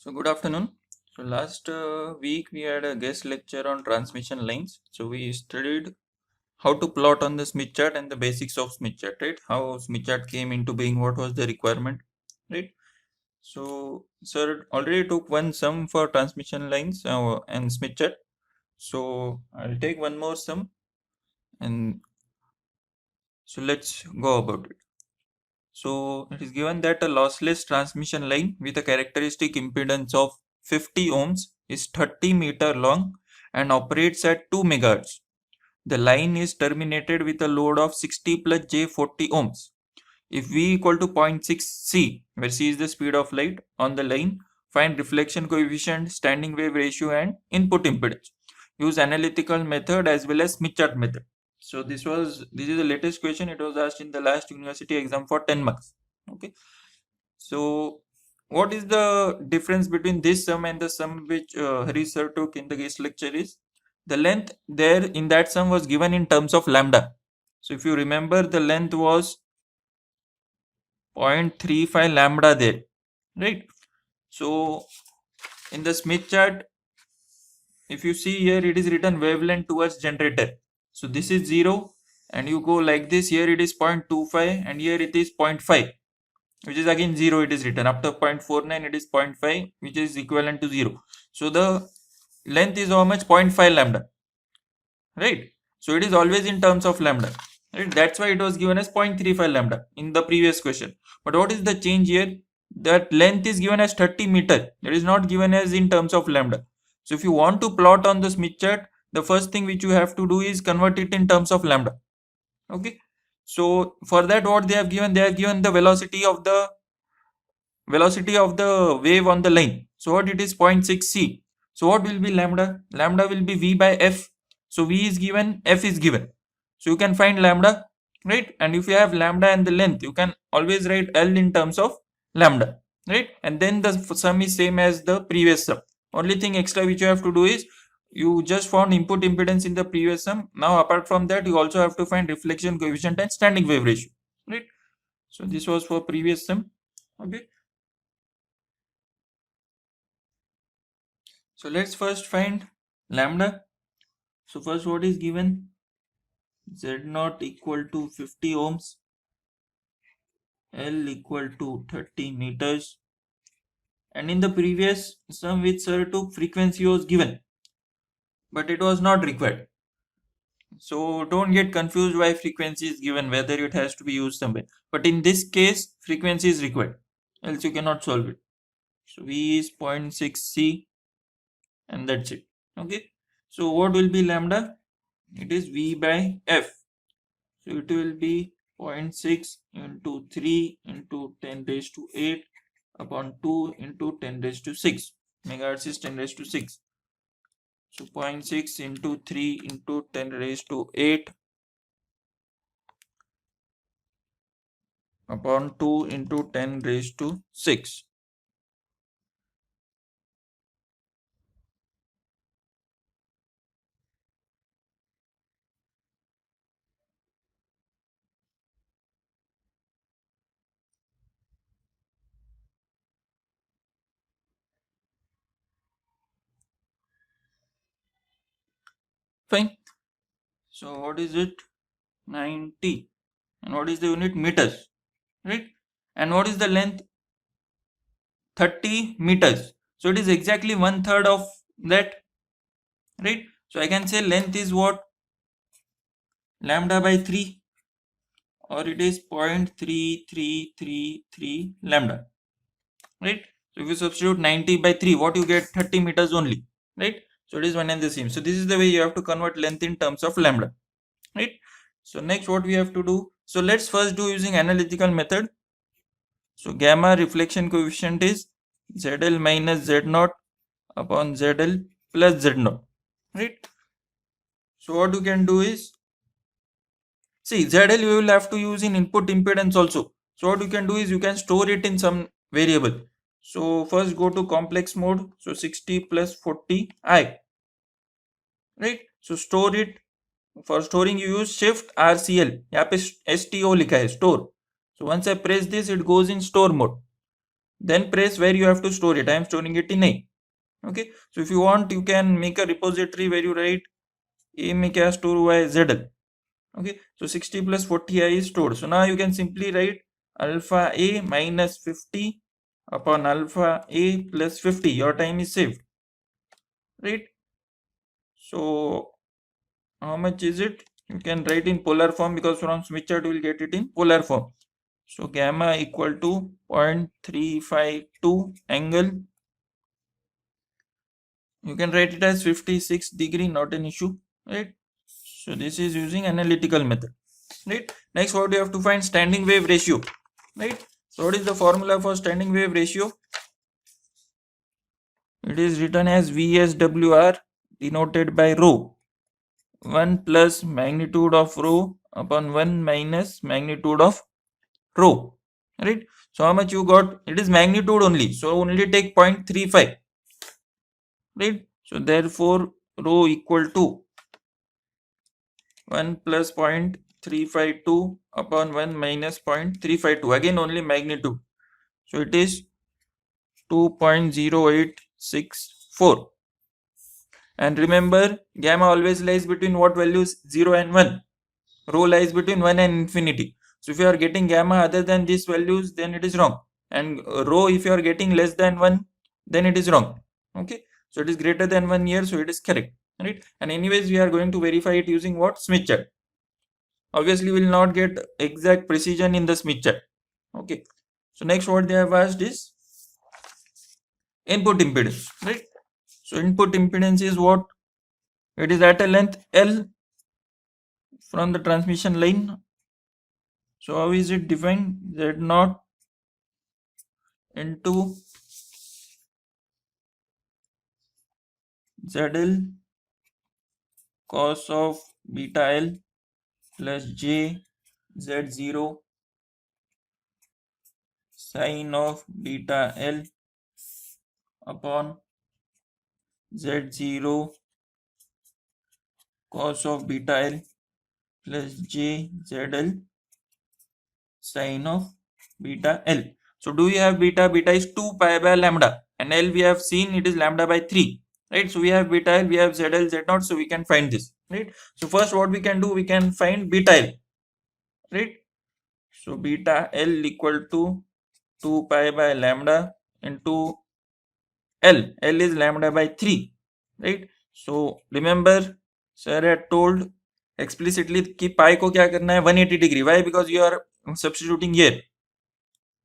So good afternoon. So last week we had a guest lecture on transmission lines. So we studied how to plot on the Smith chart and the basics of Smith chart, right? How Smith chart came into being, what was the requirement, right? So sir already took one sum for transmission lines and Smith chart. So I'll take one more sum and so let's go about it. So it is given that a lossless transmission line with a characteristic impedance of 50 ohms is 30-meter long and operates at 2 megahertz. The line is terminated with a load of 60 plus J 40 ohms. If V equal to 0.6 C, where C is the speed of light on the line, find reflection coefficient, standing wave ratio and input impedance. Use analytical method as well as Smith chart method. So this is the latest question. It was asked in the last university exam for 10 marks. Okay. So what is the difference between this sum and the sum which Hari sir took in the guest lecture is the length there in that sum was given in terms of lambda. So if you remember, the length was 0.35 lambda there, right? So in the Smith chart, if you see here, it is written wavelength towards generator. So this is 0 and you go like this. Here it is 0.25 and here it is 0.5, which is again 0. It is written after 0.49, it is 0.5, which is equivalent to 0. So the length is how much? 0.5 lambda, right? So it is always in terms of lambda, right? That's why it was given as 0.35 lambda in the previous question. But what is the change here? That length is given as 30 meter. It is not given as in terms of lambda. So if you want to plot on the Smith chart, the first thing which you have to do is convert it in terms of lambda. Okay. So for that, what they have given? They have given the velocity of the wave on the line. So what it is? 0.6 C. So what will be lambda? Lambda will be V by F. So V is given, F is given. So you can find lambda, right? And if you have lambda and the length, you can always write L in terms of lambda, right? And then the sum is same as the previous sum. Only thing extra which you have to do is you just found input impedance in the previous sum. Now apart from that, you also have to find reflection coefficient and standing wave ratio, right? So this was for previous sum. Okay. So let's first find lambda. So first, what is given? Z0 equal to 50 ohms, L equal to 30 meters. And in the previous sum which sir took, frequency was given, but it was not required. So don't get confused why frequency is given, whether it has to be used somewhere. But in this case, frequency is required, else you cannot solve it. So V is 0.6 C and that's it. Okay. So what will be lambda? It is V by F. So it will be 0.6 into 3 into 10 raised to 8 upon 2 into 10 raised to 6. Megahertz is 10 raised to 6. So 0.6 into 3 into 10 raised to 8 upon 2 into 10 raised to 6. Fine. So what is it? 90. And what is the unit? Meters. Right? And what is the length? 30 meters. So it is exactly 1/3 of that. Right? So I can say length is what? Lambda by 3, or it is 0.3333 lambda, right? So if you substitute 90 by 3, what you get? 30 meters only, right? So it is one and the same. So this is the way you have to convert length in terms of lambda, right? So next what we have to do? So let's first do using analytical method. So gamma reflection coefficient is ZL minus Z0 upon ZL plus Z0, right? So what you can do is, see, ZL you will have to use in input impedance also. So what you can do is you can store it in some variable. So first go to complex mode. So 60 plus 40 I, right? So store it. For storing you use shift RCL. यहाँ पे STO लिखा है, store. So once I press this, it goes in store mode. then press where you have to store it. I am storing it in A. Okay, so if you want, you can make a repository where you write A में क्या store हुआ है ZL. Okay, so 60 plus 40 I is stored. So now you can simply write alpha A minus 50 upon alpha A plus 50. Your time is saved, right? So how much is it? You can write in polar form, because from Smith chart you will get it in polar form. So gamma equal to 0.352 angle. You can write it as 56 degree, not an issue, right? So this is using analytical method, right? Next, what you have to find? Standing wave ratio, right? So what is the formula for standing wave ratio? It is written as VSWR, denoted by rho. 1 plus magnitude of rho upon 1 minus magnitude of rho, right? So how much you got? It is magnitude only, so only take 0.35, right? So therefore rho equal to 1 plus 0.352 upon 1 minus 0.352, again only magnitude, so it is 2.0864. And remember, gamma always lies between what values? 0 and 1. Rho lies between 1 and infinity. So if you are getting gamma other than these values, then it is wrong. And rho, if you are getting less than 1, then it is wrong. Okay, so it is greater than 1 here, so it is correct, right? And anyways, we are going to verify it using what? Smith chart. Obviously, we will not get exact precision in the Smith chart. Okay, so next what they have asked is input impedance, right? So input impedance is what? It is at a length L from the transmission line. So how is it defined? Z naught into ZL cos of beta L plus J Z0 sin of beta L upon Z0 cos of beta L plus J ZL sin of beta L. So do we have beta? Beta is 2 pi by lambda, and L we have seen it is lambda by 3, right? So we have beta L, we have ZL Z0, so we can find this, right? So first what we can do, we can find beta L, right? So beta L equal to 2 pi by lambda into L. L is lambda by 3, right? So remember, sir had told explicitly कि pi को क्या करना है? 180 degree. Why? Because you are substituting here.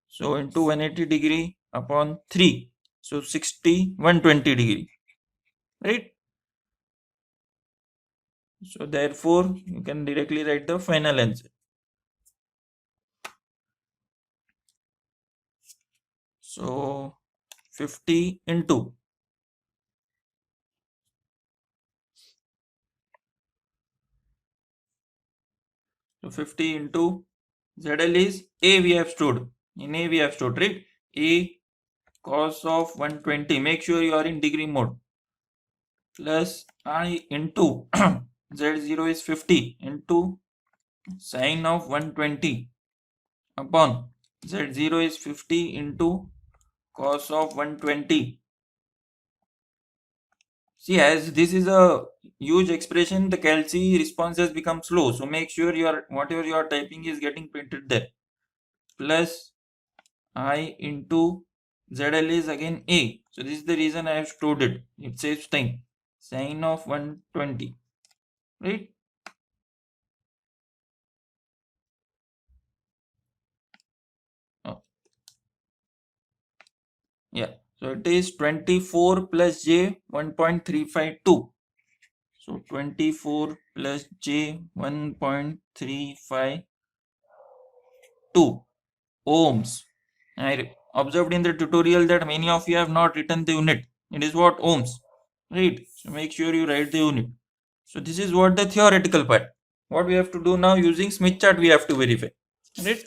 So into 180 degree upon 3. So 60, 120 degree, right? So therefore, you can directly write the final answer. So 50 into 50 into ZL is A we have stored. In A we have stored, right? A cos of 120. Make sure you are in degree mode. Plus I into Z0 is 50 into sin of 120 upon Z0 is 50 into cos of 120. See, as this is a huge expression, the calci responses become slow. So make sure your whatever you are typing is getting printed there. Plus I into ZL is again A. So this is the reason I have stored it. It saves time. Sin of 120, right? Oh, yeah. So it is 24 plus J 1.352. So 24 plus J 1.352 ohms. I observed in the tutorial that many of you have not written the unit. It is what? Ohms, right? So make sure you write the unit. So this is what the theoretical part. What we have to do now, using Smith chart we have to verify, right?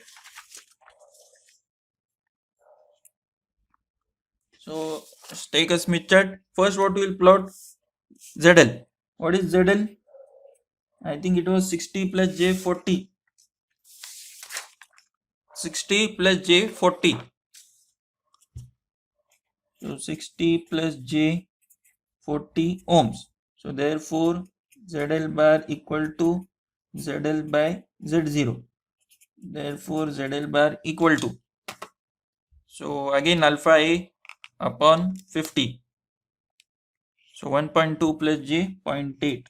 So let's take a Smith chart. First what we will plot? ZL. What is ZL? I think it was 60 plus J 40. 60 plus J 40. So 60 plus J 40 ohms. So therefore ZL bar equal to ZL by Z0. Therefore ZL bar equal to. So again alpha A upon 50. So 1.2 plus J 0.8.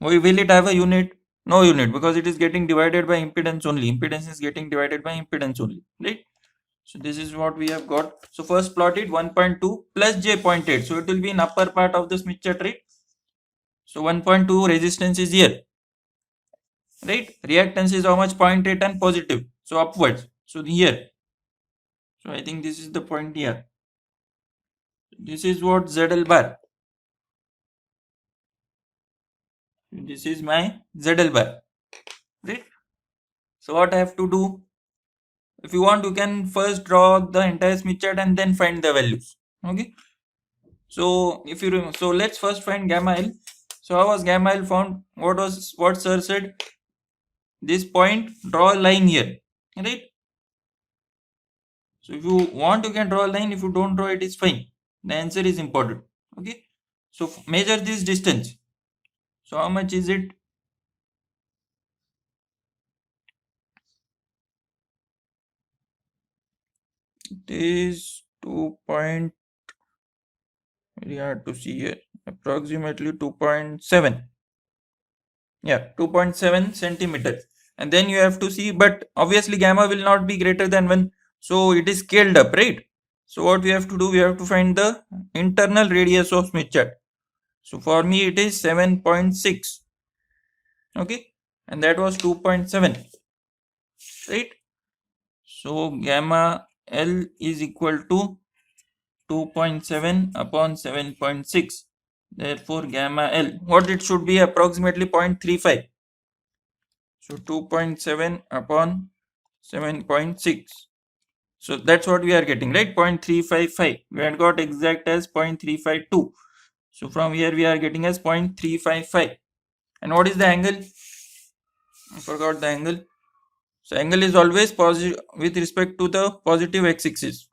Will it have a unit? No unit, because it is getting divided by impedance only. Impedance is getting divided by impedance only, right? So this is what we have got. So first plot it 1.2 plus J 0.8. So it will be in upper part of the Smith chart, right? So 1.2 resistance is here, right? Reactance is how much? 0.8 and positive. So upwards. So here. So I think this is the point here. This is what ZL bar. This is my ZL bar, right? So what I have to do? If you want, you can first draw the entire Smith chart and then find the values. Okay. So if you remember, so let's first find gamma L. So how was gamma L found? What sir said? This point, draw a line here, right? So if you want, you can draw a line. If you don't draw, it is fine. The answer is important. Okay. So measure this distance. So how much is it? It is 2 point. Very hard to see here. Approximately 2.7. Yeah, 2.7 centimeters. And then you have to see, but obviously gamma will not be greater than 1. So it is scaled up, right? So what we have to do, we have to find the internal radius of Smith chart. So for me it is 7.6. Okay. And that was 2.7. Right? So gamma L is equal to 2.7 upon 7.6. Therefore gamma L, what it should be, approximately 0.35. So 2.7 upon 7.6. So that's what we are getting, right? 0.355. We had got exact as 0.352. So from here we are getting as 0.355. And what is the angle? I forgot the angle. So angle is always positive with respect to the positive x-axis.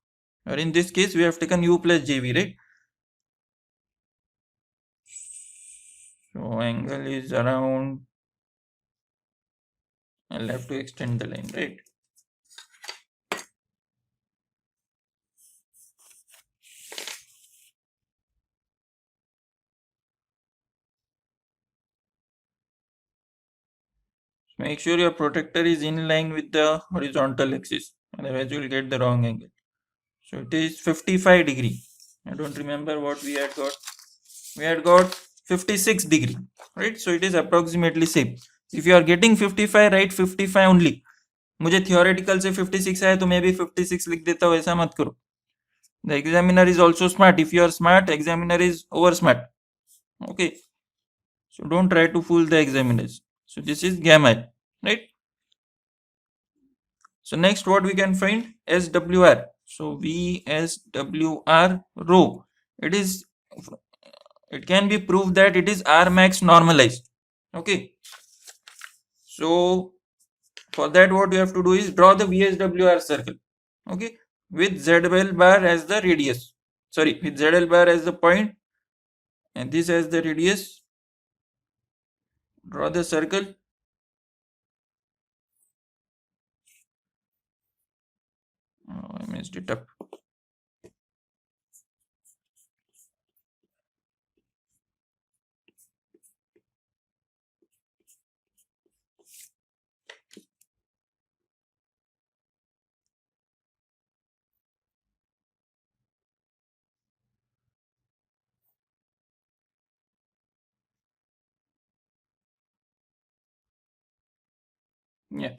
Or in this case we have taken u plus jv, right? So angle is around, I'll have to extend the line, right? Make sure your protector is in line with the horizontal axis, otherwise you will get the wrong angle. So it is 55 degree. I don't remember what we had got. We had got 56 degree, right? So it is approximately same. If you are getting 55, write 55 only. मुझे theoretical से 56 आया तो मैं भी 56 लिख देता हूँ, ऐसा मत करो. The examiner is also smart. If you are smart, examiner is over smart. Okay. So don't try to fool the examiners. So this is gamma, right? So next what we can find? SWR. So VSWR rho. It can be proved that it is R max normalized. Okay. So for that what we have to do is draw the VSWR circle. Okay. With ZL bar as the radius. Sorry, with ZL bar as the point and this as the radius. Draw the circle. Oh, I messed it up. Yeah.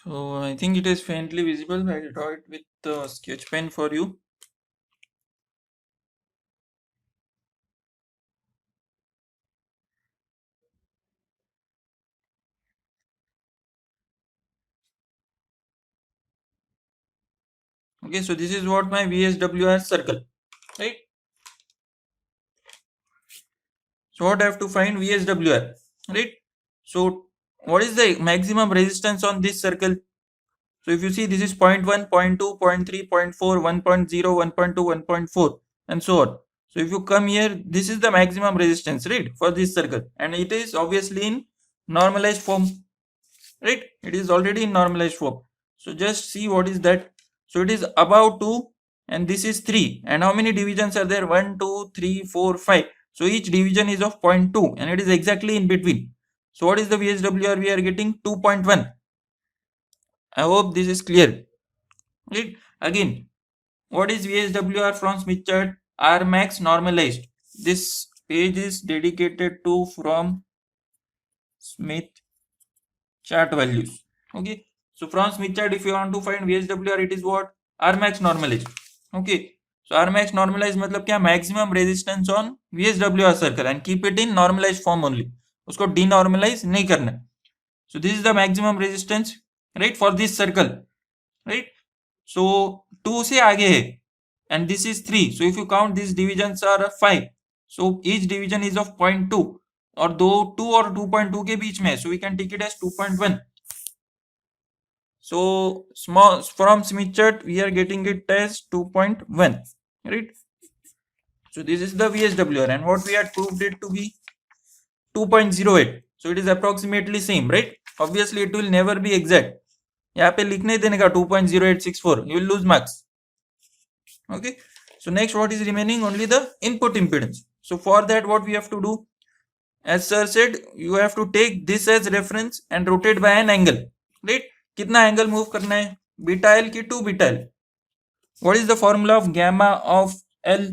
So I think it is faintly visible. I will draw it with the sketch pen for you. Okay, so this is what my VSWR circle, right? So what I have to find? VSWR, right? So what is the maximum resistance on this circle? So if you see, this is 0.1, 0.2, 0.3, 0.4, 1.0, 1.2, 1.4, and so on. So if you come here, this is the maximum resistance, right, for this circle, and it is obviously in normalized form, right? It is already in normalized form. So just see what is that. So it is above 2, and this is 3. And how many divisions are there? 1, 2, 3, 4, 5. So each division is of 0.2, and it is exactly in between. So what is the VSWR we are getting? 2.1. I hope this is clear. Right? Again, what is VSWR from Smith chart? R max normalized. This page is dedicated to from Smith chart values. Okay. So from Smith chart, if you want to find VSWR, it is what? R max normalized. Okay. So R max normalized मतलब क्या? Maximum resistance on VSWR circle, and keep it in normalized form only. उसको denormalize नहीं करना. So this is the maximum resistance, right, for this circle, right? So 2 से आगे है, and this is 3. So if you count, these divisions are 5. So each division is of 0.2, और दो 2 और 2.2 के बीच में है. So we can take it as 2.1. So small from Smith chart we are getting it as 2.1, right? So this is the VSWR, and what we had proved it to be 2.08. So it is approximately same, right? Obviously it will never be exact. यहाँ पे लिखने देने का 2.0864, you will lose marks. Okay. So next, what is remaining? Only the input impedance. So for that, what we have to do? As sir said, you have to take this as reference and rotate by an angle, right? कितना angle move करना है? Beta L की 2 beta L. What is the formula of gamma of L?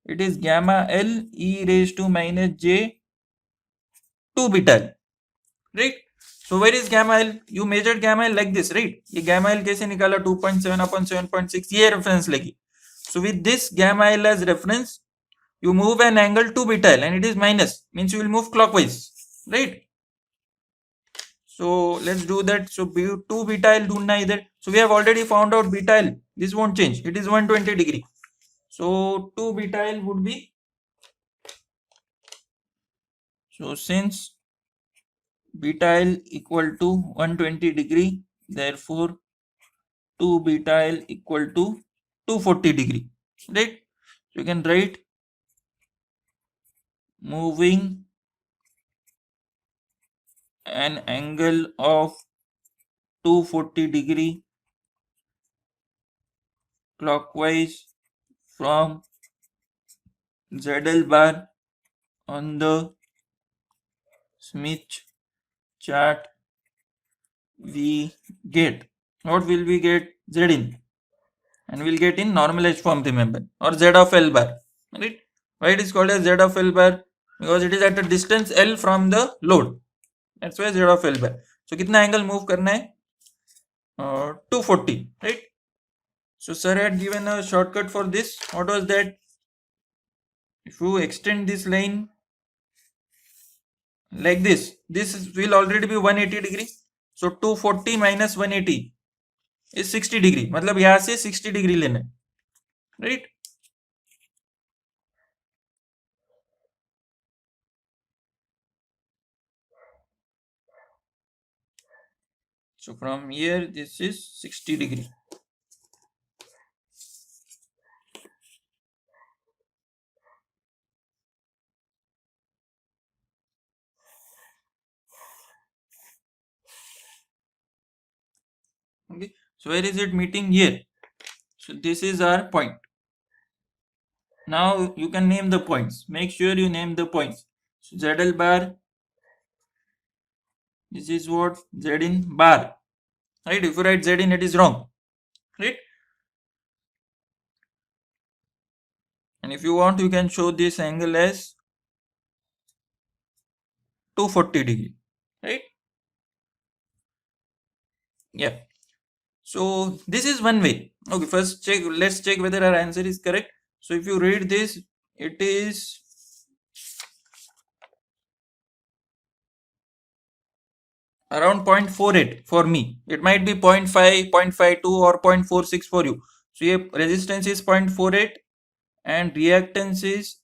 It is gamma L e raised to minus j 2 beta L, right? So where is gamma L? You measured gamma L like this, right? ये gamma L कैसे निकाला? 2.7 upon 7.6, ये reference लगी. So with this gamma L as reference, you move an angle 2 beta L, and it is minus, means you will move clockwise, right? So let's do that. So 2 beta L ढूंढना इधर. So we have already found out beta L. This won't change. It is 120 degree. So 2 beta L would be, so since beta L equal to 120 degree, therefore 2 beta L equal to 240 degree, right? So you can write moving an angle of 240 degree clockwise from ZL bar on the Smith chart, we get, what will we get? Z in, and we'll get in normalized form, remember, or Z of L bar, right? Why it is called as Z of L bar? Because it is at a distance L from the load. That's why Z of L bar. So कितना angle move करना है? 240, right? So sir had given a shortcut for this. What was that? If you extend this line like this will already be 180 degree. So 240 minus 180 is 60 degree. मतलब यहाँ से 60 degree लेना है, right? So from here, this is 60 degree. Okay. So where is it meeting? Here. So this is our point. Now you can name the points. Make sure you name the points. So ZL bar. This is what? Z in bar. Right? If you write Z in, it is wrong. Right? And if you want, you can show this angle as 240 degree. Right? Yeah. So this is one way. Okay, first check. Let's check whether our answer is correct. So if you read this, it is around 0.48 for me. It might be 0.5, 0.52 or 0.46 for you. So your resistance is 0.48 and reactance is,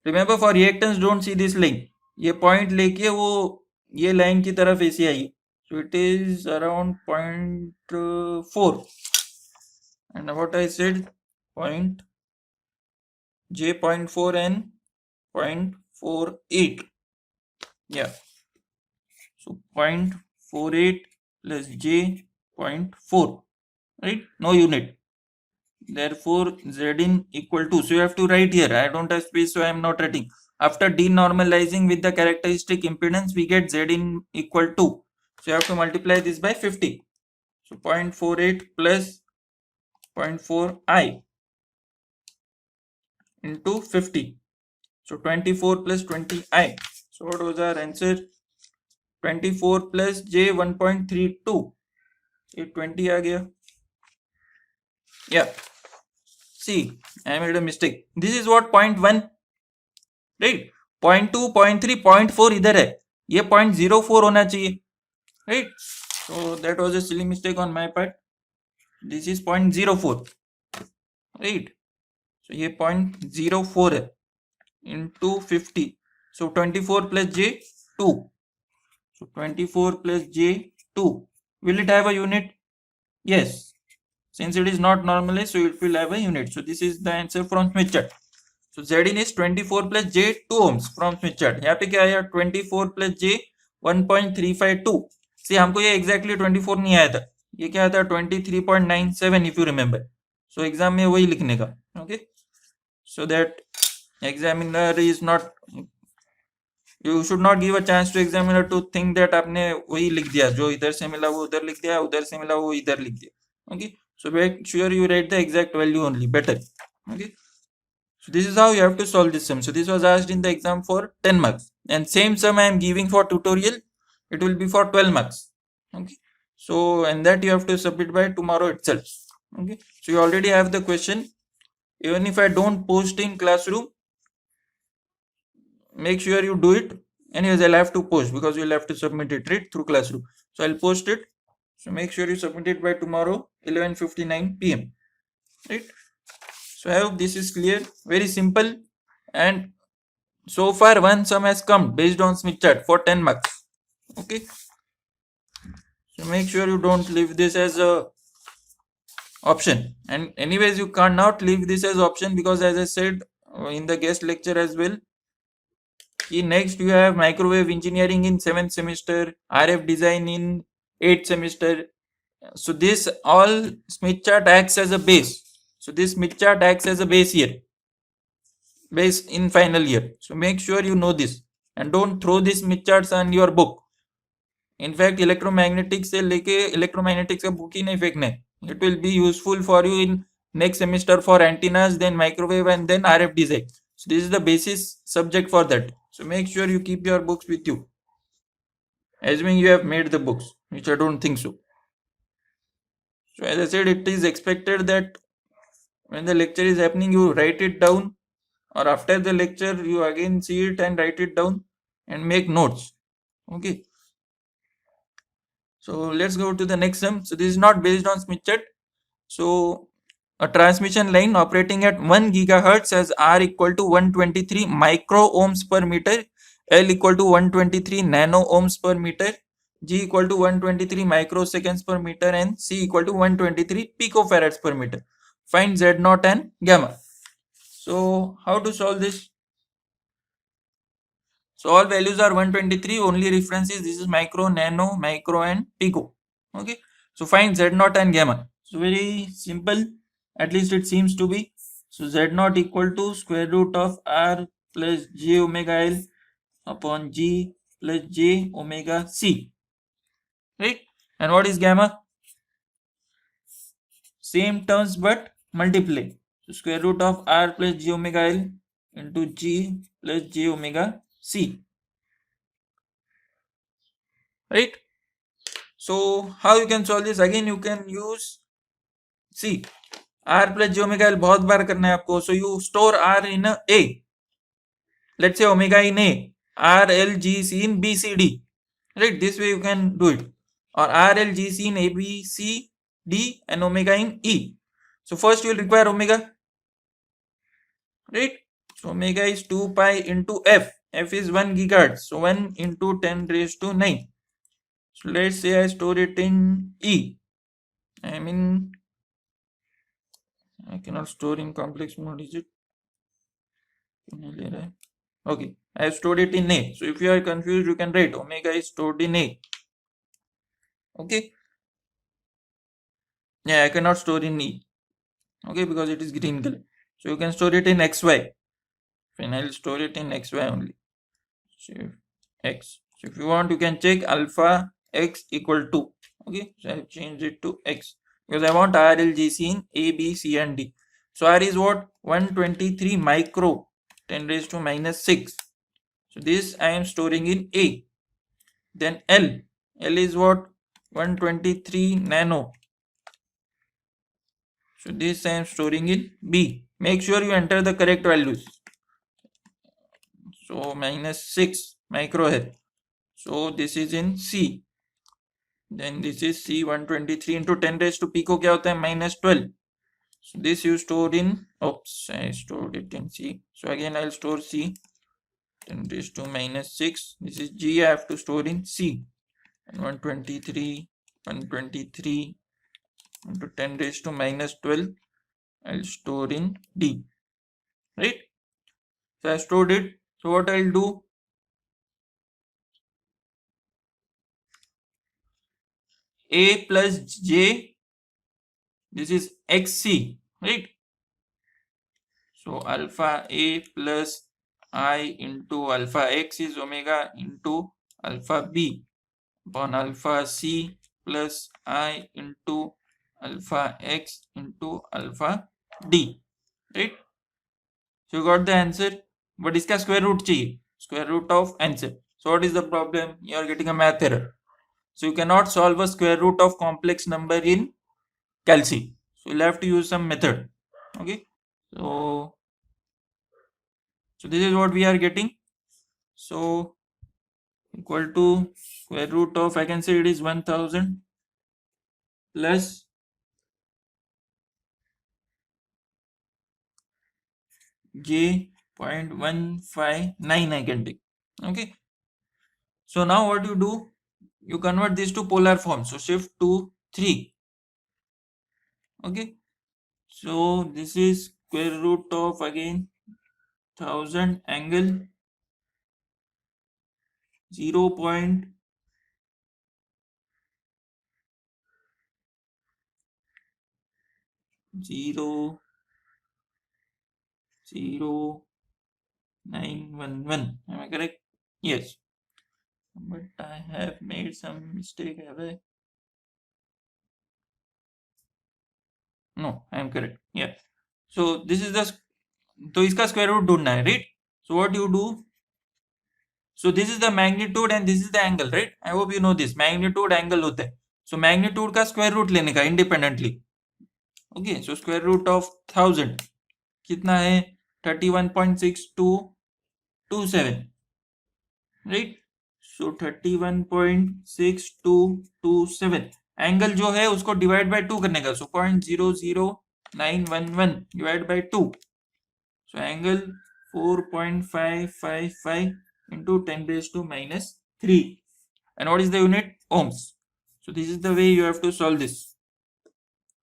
remember for reactance don't see this line. ये point लेके वो ये line की तरफ ऐसे आई, so it is around 0.4 and what I said point j 0.4 and 0.48, yeah, so 0.48 plus j 0.4, right? No unit, therefore Zin equal to, so you have to write here, I don't have space so I am not writing. After denormalizing with the characteristic impedance we get Zin equal to, so you have to multiply this by 50, so 0.48 plus 0.4 I into 50, so 24 plus 20 I, so what was our answer? 24 plus j 1.32, ये 20 आ गया, yeah. See, I made a mistake, this is what 0.1, right? 0.2 0.3 0.4 इधर है, ये 0.04 होना चाहिए, right? So that was a silly mistake on my part, this is 0.04, right? So ये 0.04 है into 50, so 24 plus j 2, so 24 plus j 2, will it have a unit? Yes, since it is not normalized so it will have a unit, so this is the answer from Smith chart. So Zin is 24 plus j 2 ohms from Smith chart. यहाँ पे क्या आया 24 plus j 1.352, see हमको ये exactly 24 नहीं आया था, ये क्या था 23.97 if you remember, so exam में वही लिखने का, okay, so that examiner is not, you should not give a chance to examiner to think that आपने वही लिख दिया, जो इधर से मिला वो उधर लिख दिया, उधर से मिला वो इधर लिख दिया, okay, so make sure you write the exact value only, better, okay. So this is how you have to solve this sum. So this was asked in the exam for 10 marks, and same sum I am giving for tutorial, it will be for 12 marks, okay. So and that you have to submit by tomorrow itself, okay. So you already have the question, even if I don't post in classroom, make sure you do it, anyways I'll have to post because you'll have to submit it right through classroom, so I'll post it, so make sure you submit it by tomorrow 11:59 PM, right? So I hope this is clear, very simple, and so far one sum has come based on Smith chart for 10 marks, okay. So make sure you don't leave this as a option, and anyways you cannot leave this as option because as I said in the guest lecture as well, next you have microwave engineering in 7th semester, RF design in 8th semester, so this all Smith chart acts as a base, so this Smith chart acts as a base here, base in final year, so make sure you know this and don't throw these Smith charts on your book. In fact electromagnetics से लेके electromagnetics का book ही नहीं फेंकना है, it will be useful for you in next semester for antennas, then microwave and then RF design, so this is the basis subject for that, so make sure you keep your books with you, assuming you have made the books, which I don't think so. So as I said, it is expected that when the lecture is happening you write it down, or after the lecture you again see it and write it down and make notes, okay. So let's go to the next sum. So this is not based on Smith chart. So a transmission line operating at 1 gigahertz has R equal to 123 micro ohms per meter, L equal to 123 nano ohms per meter, G equal to 123 microseconds per meter, and C equal to 123 picofarads per meter. Find Z0 and gamma. So how to solve this? So all values are 123, only reference is this is micro, nano, micro and pico, okay. So find Z0 and gamma. So very simple, at least it seems to be. So Z0 equal to square root of R plus j omega L upon G plus j omega C, right? And what is gamma? Same terms but multiply. So square root of R plus j omega L into G plus j omega C, right? So how you can solve this? Again you can use, see, R plus j omega L बहुत बार करना है आपको, so you store R in A, let's say omega in A, R L G C in B C D, right? This way you can do it, or R L G C in A B C D and omega in E. So first you will require omega, right? So omega is 2 pi into F, F is 1 gigahertz. So 1 into 10 raised to 9. So let's say I store it in E. I mean, I cannot store in complex mode, is it? Okay, I have stored it in A. So if you are confused, you can write omega is stored in A. Okay. Yeah, I cannot store in E. Okay, because it is green color. So you can store it in XY. Fine, I'll store it in XY only. So X. So if you want, you can check alpha X equal to. Okay, so I've changed it to X because I want RLGC in A, B, C, and D. So R is what? 123 micro 10 raised to minus 6. So this I am storing in A. Then L. L is what? 123 nano. So this I am storing in B. Make sure you enter the correct values. So minus 6 microhertz. So this is in C. Then this is C 123 into 10 raised to pico क्या होता है minus 12. So this you store in, oops, I stored it in C. So again I'll store C 10 raised to minus 6. This is G, I have to store in C. And 123 into 10 raised to minus 12, I'll store in D. Right? So I stored it. So what I'll do? A plus J, this is XC, right? So alpha A plus I into alpha X is omega into alpha B upon alpha C plus I into alpha X into alpha D, right? So you got the answer, but इसका square root चाहिए, square root of answer. So what is the problem? You are getting a math error. So you cannot solve a square root of complex number in Calc. So you'll have to use some method. Okay. So this is what we are getting. So equal to square root of, I can say it is 1000 plus J 0.159 I can take. Okay. So now what you do? You convert this to polar form. So shift to 3. Okay. So this is square root of again 1000 angle 0.009 911. Am I correct? Yes. But I have made some mistake, have I? No, I am correct. Yeah. So this is the, तो इसका square root ढूंढना है, right? So what you do? So this is the magnitude and this is the angle, right? I hope you know this. Magnitude angle होता है. So magnitude का square root लेने का independently. Okay. So square root of 1000 कितना है? 31.6227, right? So 31.6227 angle जो है उसको डिवाइड बाय 2 करने का. सो 0.00911 divide by 2. So angle 4.555 into 10 raised to minus 3. And what is the unit? Ohms. So this is the way you have to solve this.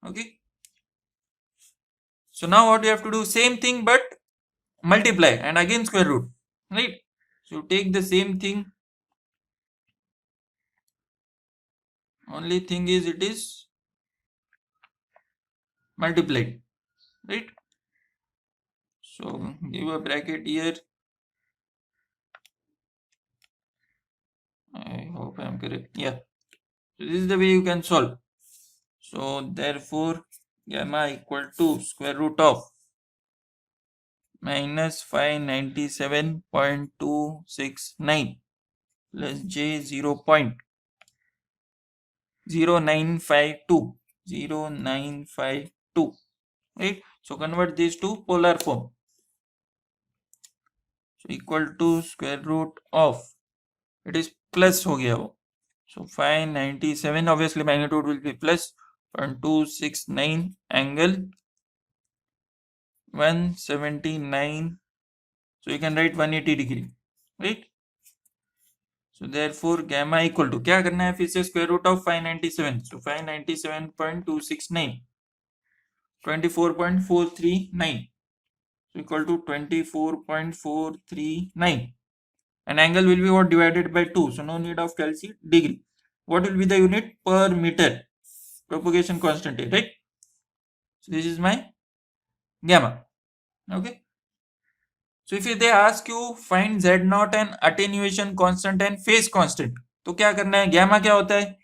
Okay. So now what you have to do? Same thing but multiply and again square root. Right. So take the same thing. Only thing is it is multiplied. Right. So give a bracket here. I hope I am correct. Yeah. So this is the way you can solve. So therefore gamma equal to square root of minus 597.269 plus j 0.0952. Right. So convert this to polar form. So equal to square root of, it is plus हो गया वो. So 597, obviously magnitude will be plus 0.269 angle 179. So you can write 180 degree. Right. So therefore gamma equal to क्या करना है फिर से square root of 597. So 597.269 24.439 so equal to 24.439. An angle will be what divided by 2. So no need of calci degree. What will be the unit? Per meter. Propagation constant, right? So this is my gamma. Okay. So if they ask you find z naught and attenuation constant and phase constant, तो क्या करना है? Gamma क्या होता है?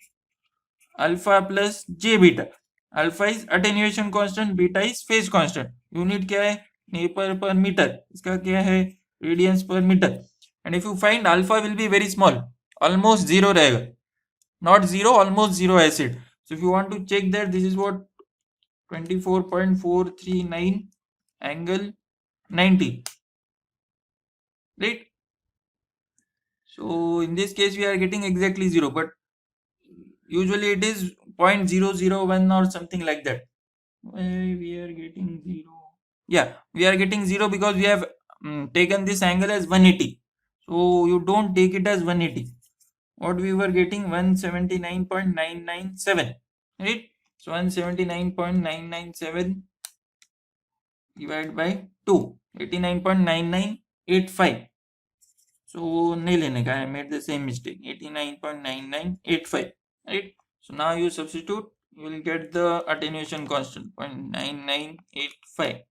Alpha plus j beta. Alpha is attenuation constant, beta is phase constant. Unit क्या है? Newton per meter. इसका क्या है? Radians per meter. And if you find alpha will be very small, almost zero रहेगा. Not zero, almost zero acid. So if you want to check that, this is what 24.439 angle 90. Right? So in this case we are getting exactly zero, but usually it is 0.001 or something like that. Why we are getting zero? Yeah, we are getting zero because we have taken this angle as 180. So you don't take it as 180. What we were getting 179.997, right? So 179.997 divided by 2, 89.9985. So nahi lene ka, I made the same mistake, 89.9985, right? So now you substitute, you will get the attenuation constant 0.9985.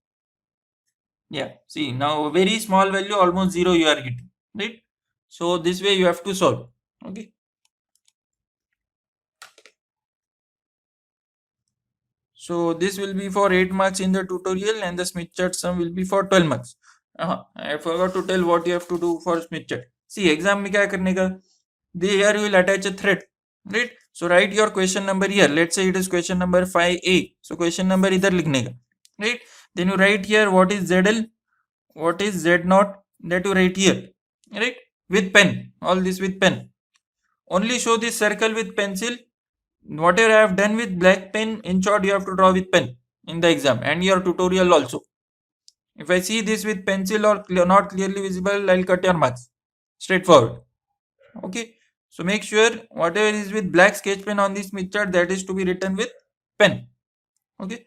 Yeah, see now very small value, almost zero you are getting, right? So this way you have to solve. Okay. So this will be for 8 marks in the tutorial and the Smith chart sum will be for 12 marks. I forgot to tell what you have to do for Smith chart. See exam में क्या करने का? Here you will attach a thread, right? So write your question number here. Let's say it is question number 5A. So question number इधर लिखने का, right? Then you write here what is ZL, what is Z0, that you write here, right? With pen, all this with pen. Only show this circle with pencil. Whatever I have done with black pen, in short you have to draw with pen in the exam and your tutorial also. If I see this with pencil or not clearly visible, I'll cut your marks. Straightforward. Okay. So make sure whatever is with black sketch pen on this Smith chart, that is to be written with pen. Okay.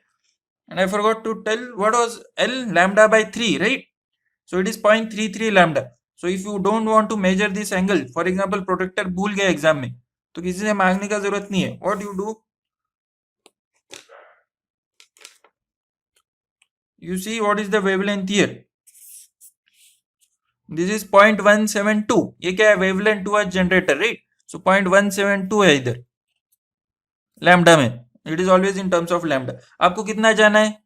And I forgot to tell what was L, lambda by 3, right? So it is 0.33 lambda. So if you don't want to measure this angle, for example protractor भूल गए exam में, तो किसी से मांगने का जरूरत नहीं है. What you do, you see what is the wavelength here. This is 0.172. ये क्या है? wavelength to a generator, right? So 0.172 है इधर lambda में. It is always in terms of lambda. आपको कितना जाना है?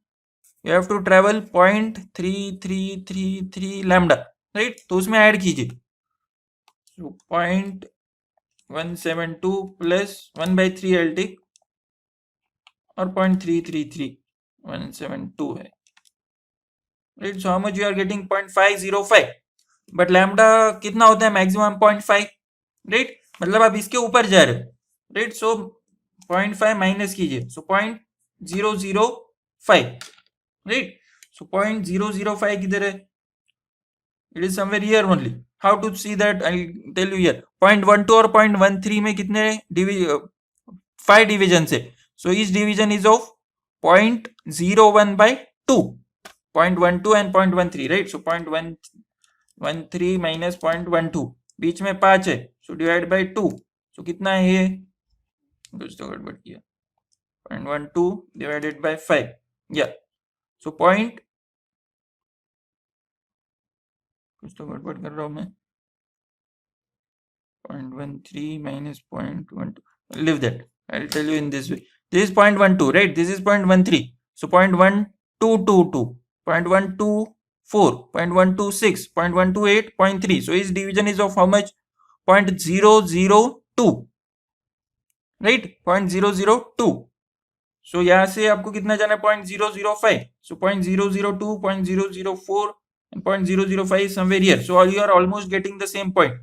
You have to travel 0.3333 lambda, right? तो उसमें ऐड कीजिए. So 0.172 plus 1/3 I'll take, और 0.333 172 है, right? So how much you are getting? 0.505. But lambda कितना होता है? Maximum 0.5, right? मतलब आप इसके ऊपर जा रहे हो, राइट? सो 0.5 माइनस कीजिए, सो 0.005, राइट? सो 0.005 किधर है? It is somewhere here only. How to see that? I tell you here. 0.12 और 0.13 में कितने 5 डिवीजन से. So each division is of 0.01/2. 0.12 and 0.13, right? So 0.13 minus 0.12, बीच में 5 है, सो डिवाइड बाय 2. सो कितना है ये? कुछ तो गड़बड़ किया. 0.12 डिवाइडेड बाय 5. या सो कुछ तो गड़बड़ कर रहा हूं मैं. 0.13 minus 0.12. Leave that. I'll tell you in this way. This is 0.12, right? This is 0.13. So 0.1222, 0.124, 0.126, 0.128, 0.3. So its division is of how much? 0.002, right? 0.002. So यहाँ से आपको कितना जाना है? 0.005. So 0.002, 0.004 and 0.005 is somewhere here. So you are almost getting the same point.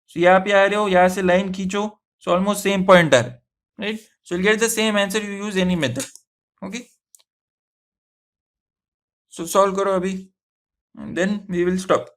So यहाँ पे आ रहे हो, यहाँ से लाइन खींचो, so almost same point आ रहा है, right? So you'll get the same answer. You use any method. Okay. So solve करो अभी and then we will stop.